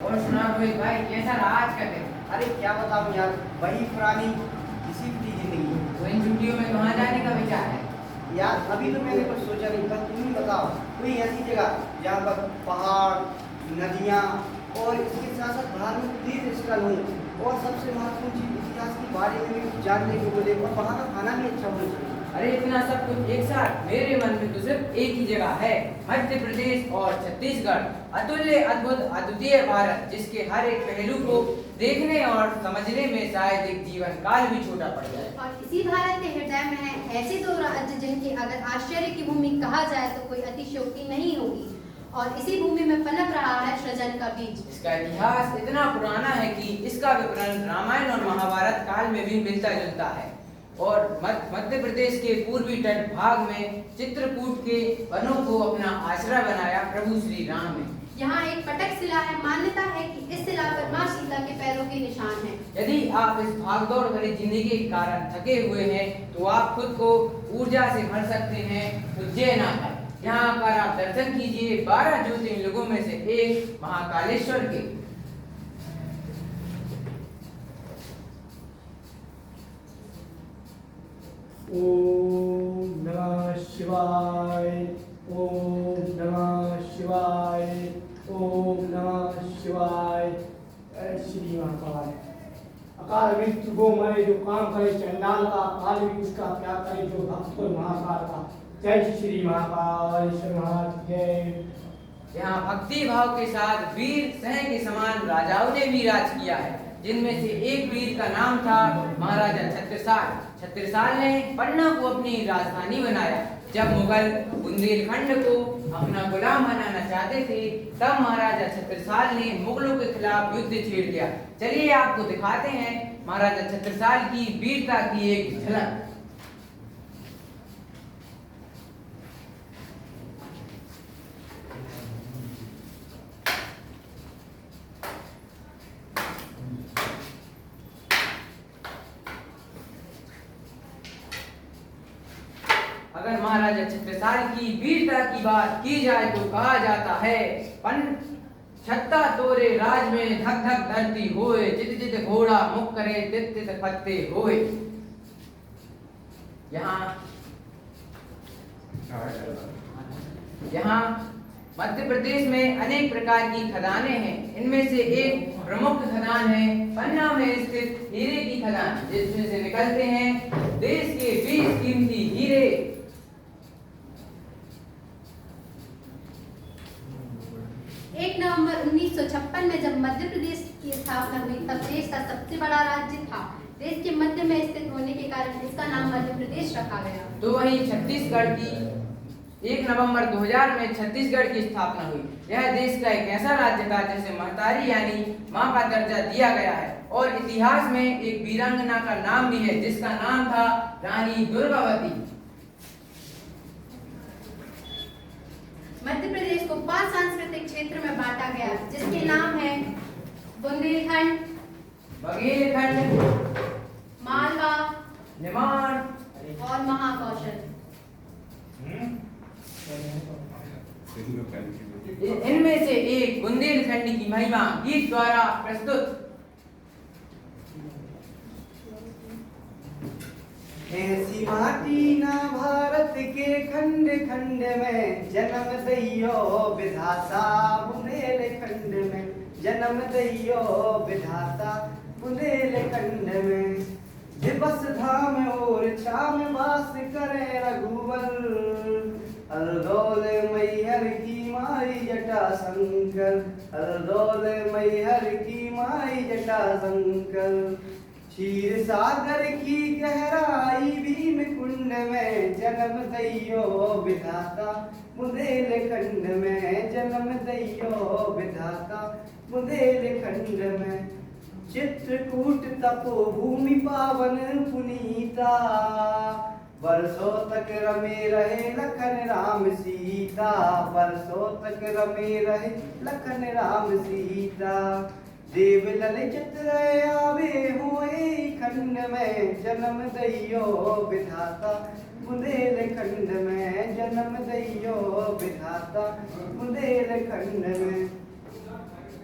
और सुना रोहित भाई, कैसा रहा आज का दिन? अरे क्या बताऊं यार, वही पुरानी किसी की जिंदगी। तो इन छुट्टियों में कहाँ जाने का विचार है? यार अभी तो मैंने कुछ सोचा नहीं, पर तुम ही बताओ कोई ऐसी जगह जहाँ पर पहाड़, नदियाँ और इसके साथ साथ धार्मिक तीर्थ स्थल हो, और सबसे महत्वपूर्ण चीज इतिहास के बारे में भी कुछ जानने को मिले, और वहाँ का खाना भी अच्छा होना चाहिए। अरे इतना सब कुछ एक साथ? मेरे मन में तो सिर्फ एक ही जगह है, मध्य प्रदेश और छत्तीसगढ़। अतुल्य, अद्भुत, अद्वितीय भारत, जिसके हर एक पहलू को देखने और समझने में शायद एक जीवन काल भी छोटा पड़ जाए। और इसी भारत के हृदय में है ऐसे दो राज्य जिनके अगर आश्चर्य की भूमि कहा जाए तो कोई अतिशयोक्ति नहीं होगी, और इसी भूमि में पनप रहा है सृजन का बीज। इसका इतिहास इतना पुराना है कि इसका विवरण रामायण और महाभारत काल में भी मिलता जुलता है। और मध्य प्रदेश के पूर्वी तट भाग में चित्रकूट के वनों को अपना आश्रय बनाया प्रभु श्री राम ने। यहाँ एक पटक शिला है। मान्यता है कि इस शिला पर माँ सीता के पैरों के निशान हैं। यदि आप इस भागदौड़ भरी जिंदगी के कारण थके हुए हैं तो आप खुद को ऊर्जा से भर सकते हैं उज्जैन आकर। यहाँ आकर आप दर्शन कीजिए 12 ज्योतिर्लिंगों में से एक महाकालेश्वर के। ओम नमः शिवाय, ओम नमः शिवाय, ओम नमः शिवाय। श्री महाकाल। अकाल मृत्यु गोमय जो काम करे चंडाल का, अकाल भी उसका क्या करे जो भक्त को महाकाल का। जय श्री महाकाल जय। यहाँ भक्ति भाव के साथ वीर सिंह के समान राजाओं ने भी राज किया है, जिनमें से एक वीर का नाम था महाराजा छत्रसाल। छत्रसाल ने पन्ना को अपनी राजधानी बनाया। जब मुगल बुंदेलखंड को अपना गुलाम बनाना चाहते थे, तब महाराजा छत्रसाल ने मुगलों के खिलाफ युद्ध छेड़ दिया। चलिए आपको दिखाते हैं महाराजा छत्रसाल की वीरता की एक झलक। अगर महाराजा छत्रसाल की वीरता की बात की जाए तो कहा जाता है, पन छत्ता तोरे राज में धक धक धरती होए, चित चित घोड़ा मुख करे तित तित पत्ते होए। यहाँ मध्य प्रदेश में अनेक प्रकार की खदानें हैं। इनमें से एक प्रमुख खदान है पन्ना में स्थित हीरे की खदान, जिसमें से निकलते हैं देश के 20 कीमती हीरे। एक नवंबर 1956 में जब मध्य प्रदेश की स्थापना हुई, तब देश का सबसे बड़ा राज्य था। देश के मध्य में स्थित होने के कारण इसका नाम मध्य प्रदेश रखा गया। तो वही छत्तीसगढ़ की 1 नवंबर 2000 में छत्तीसगढ़ की स्थापना हुई। यह देश का एक ऐसा राज्य था जिसे महतारी यानी मां का दर्जा दिया गया है, और इतिहास में एक वीरांगना का नाम भी है जिसका नाम था रानी दुर्गावती। मध्य प्रदेश को 5 सांस्कृतिक क्षेत्र में बांटा गया, जिसके नाम है बुंदेलखंड, बघेलखंड, मालवा, निमाड़ और महाकौशल। इनमें से एक बुंदेलखंड की महिमा गीत द्वारा प्रस्तुत। ऐसी माटी ना भारत के खंड खंड में, जन्म दैयो विधाता बुंदेलखंड में, जन्म दैयो विधाता बुंदेलखंड में। दिवस धाम और छाम वास करे रघुवर, हरदौल मैहर की माई जटा शंकर, हरदौल मैहर की माई जटा शंकर। क्षीर सागर की गहराई भीम कुंड में, जन्म दैयो विधाता बुंदेलखंड में, जन्म दैयो विधाता बुंदेलखंड में। चित्रकूट तपोभूमि पावन पुनीता, वर्षों तक रमे रहे लखन राम सीता, वर्षों तक रमे रहे लखन राम सीता। देव ललित आवे हुए खंड में, जन्म दैयो विधाता बुंदेलखंड में, जन्म दैयो विधाता बुंदेलखंड में।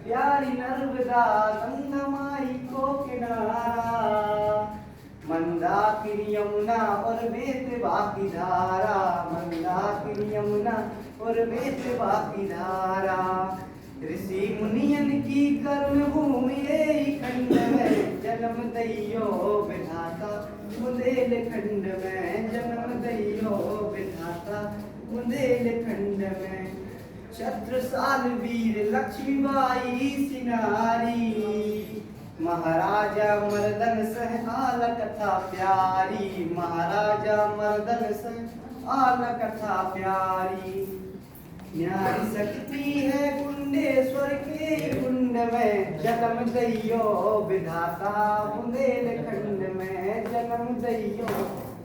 प्यारी नर्मदा गंगा माई को किनारा, मंदाकिनी यमुना और बेतवा की धारा, मंदाकिनी यमुना और बेतवा की धारा। ऋषि मुनियन की कर्म भूमि यही खंड में जन्म दैयो विधाता, बुंदेलखंड में जन्म दैयो विधाता, बुंदेलखंड में। छत्रसाल वीर लक्ष्मीबाई सिनारी, महाराजा मर्दन सह आल कथा प्यारी, महाराजा मर्दन सह आल कथा प्यारी। न्यारी शक्ति है कुंडेश्वर के कुंड में जन्म दैयो विधाता, बुंदेलखंड में जन्म दैयो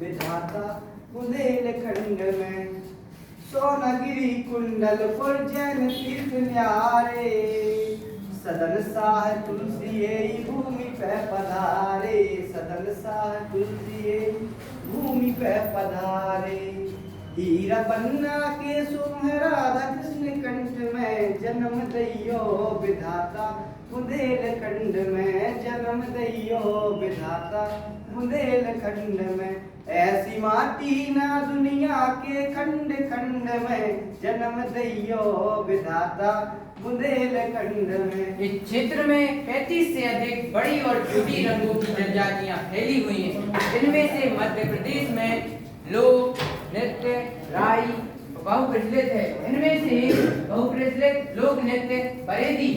विधाता, बुंदेलखंड में। सोनगिरी कुंडलपुर जैन तीर्थ न्यारे, सदन साह तुलसी भूमि पे पधारे, सदन साह तुलसी भूमि पे पधारे। हीरा पन्ना के सुम राधा कृष्ण कंठ में जन्म दैयो विधाता, बुंदेलखंड में जन्म दैयो विधाता, बुंदेलखंड में। ऐसी माटी ना दुनिया के खंड खंड में जन्म दैयो विधाता, बुंदेलखंड में। इस क्षेत्र में 35 से अधिक बड़ी और छोटी रंगों की जनजातियां फैली हुई हैं। इनमें से मध्य प्रदेश में लोक नृत्य राई बहुप्रचलित है। इनमें से बहुप्रचलित लोक नृत्य बरेदी,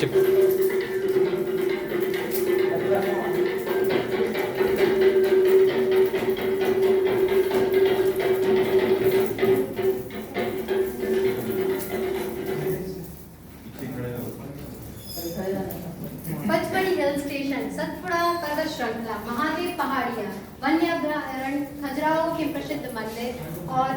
पचमढ़ी हिल स्टेशन, सतपुड़ा पर्वत श्रृंखला, महादेव पहाड़ियाँ, वन्य अभयारण्य, खजुराहो के प्रसिद्ध मंदिर और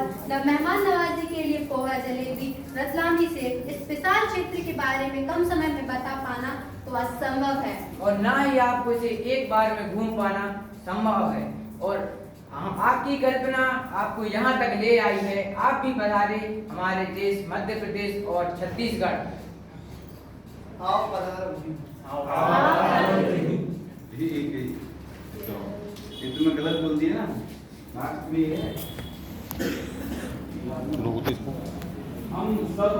मेहमान नवाजी के लिए पोहा जलेबी, रतलामी से इस विशाल क्षेत्र के बारे में कम समय में बता पाना तो असंभव है और ना ही आपको इसे एक बार में घूम पाना संभव है। और हम आपकी कल्पना आपको यहाँ तक ले आई है। आप भी पधारे हमारे देश मध्य प्रदेश और छत्तीसगढ़। आओ पधारो जी। ये तुमने गलत बोल दिया ना, मार्क्स भी है। लोग तो इसको हम सब